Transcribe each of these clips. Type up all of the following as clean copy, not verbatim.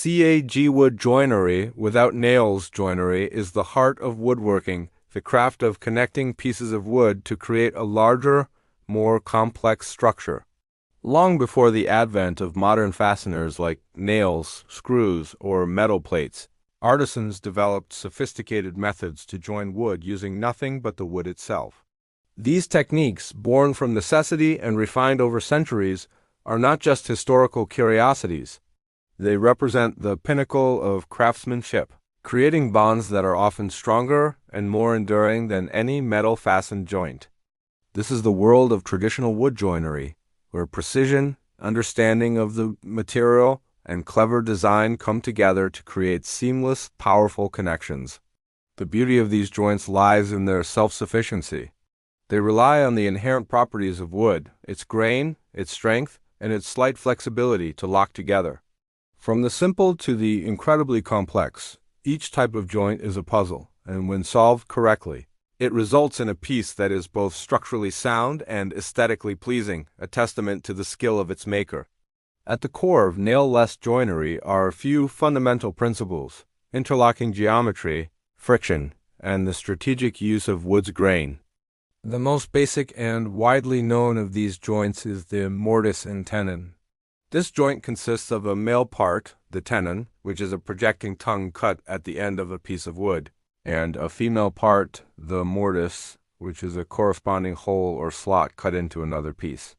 CAG wood joinery without nails joinery is the heart of woodworking, the craft of connecting pieces of wood to create a larger, more complex structure. Long before the advent of modern fasteners like nails, screws, or metal plates, artisans developed sophisticated methods to join wood using nothing but the wood itself. These techniques, born from necessity and refined over centuries, are not just historical curiosities. They represent the pinnacle of craftsmanship, creating bonds that are often stronger and more enduring than any metal-fastened joint. This is the world of traditional wood joinery, where precision, understanding of the material, and clever design come together to create seamless, powerful connections. The beauty of these joints lies in their self-sufficiency. They rely on the inherent properties of wood, its grain, its strength, and its slight flexibility to lock together. From the simple to the incredibly complex, each type of joint is a puzzle, and when solved correctly, it results in a piece that is both structurally sound and aesthetically pleasing, a testament to the skill of its maker. At the core of nail-less joinery are a few fundamental principles: interlocking geometry, friction, and the strategic use of wood's grain. The most basic and widely known of these joints is the mortise and tenon. This joint consists of a male part, the tenon, which is a projecting tongue cut at the end of a piece of wood, and a female part, the mortise, which is a corresponding hole or slot cut into another piece.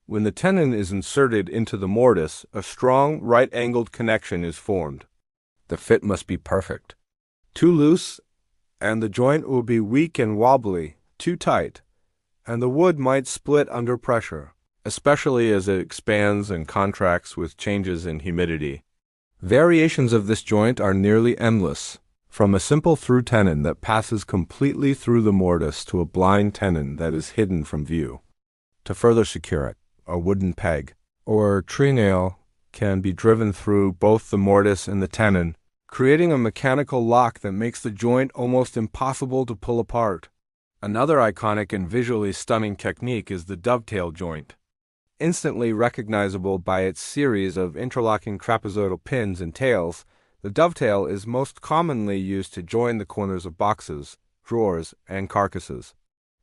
When the tenon is inserted into the mortise, a strong right-angled connection is formed. The fit must be perfect. Too loose, and the joint will be weak and wobbly; too tight, and the wood might split under pressure, especially as it expands and contracts with changes in humidity. Variations of this joint are nearly endless, from a simple through tenon that passes completely through the mortise to a blind tenon that is hidden from view. To further secure it, a wooden peg or tree nail can be driven through both the mortise and the tenon, creating a mechanical lock that makes the joint almost impossible to pull apart. Another iconic and visually stunning technique is the dovetail joint. Instantly recognizable by its series of interlocking trapezoidal pins and tails, the dovetail is most commonly used to join the corners of boxes, drawers, and carcasses.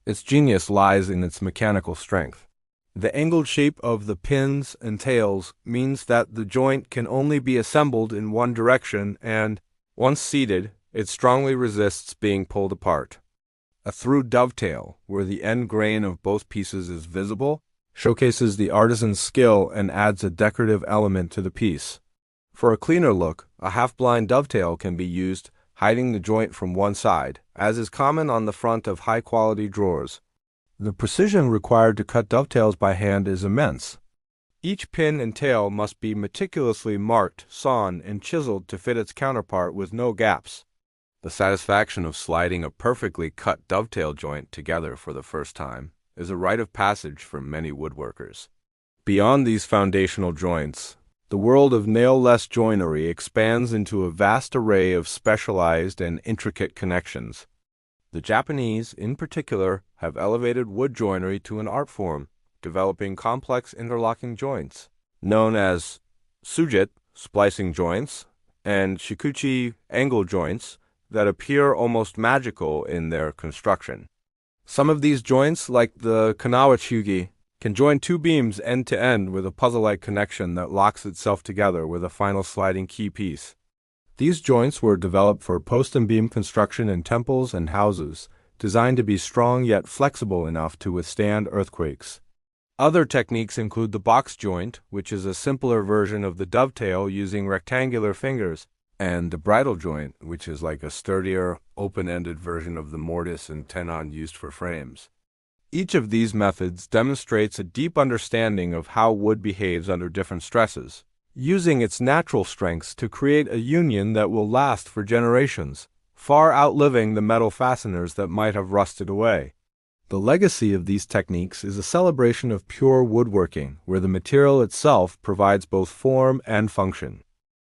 Its genius lies in its mechanical strength. The angled shape of the pins and tails means that the joint can only be assembled in one direction and, once seated, it strongly resists being pulled apart. A through dovetail, where the end grain of both pieces is visible, showcases the artisan's skill and adds a decorative element to the piece. For a cleaner look, a half-blind dovetail can be used, hiding the joint from one side, as is common on the front of high-quality drawers. The precision required to cut dovetails by hand is immense. Each pin and tail must be meticulously marked, sawn, and chiseled to fit its counterpart with no gaps. The satisfaction of sliding a perfectly cut dovetail joint together for the first time is a rite of passage for many woodworkers. Beyond these foundational joints, the world of nail-less joinery expands into a vast array of specialized and intricate connections. The Japanese, in particular, have elevated wood joinery to an art form, developing complex interlocking joints, known as sujit, splicing joints, and shikuchi, angle joints, that appear almost magical in their construction. Some of these joints, like the kanawachugi, can join two beams end to end with a puzzle-like connection that locks itself together with a final sliding key piece. These joints were developed for post and beam construction in temples and houses, designed to be strong yet flexible enough to withstand earthquakes. Other techniques include the box joint, which is a simpler version of the dovetail using rectangular fingers, and the bridle joint, which is like a sturdier, open-ended version of the mortise and tenon used for frames. Each of these methods demonstrates a deep understanding of how wood behaves under different stresses, using its natural strengths to create a union that will last for generations, far outliving the metal fasteners that might have rusted away. The legacy of these techniques is a celebration of pure woodworking, where the material itself provides both form and function.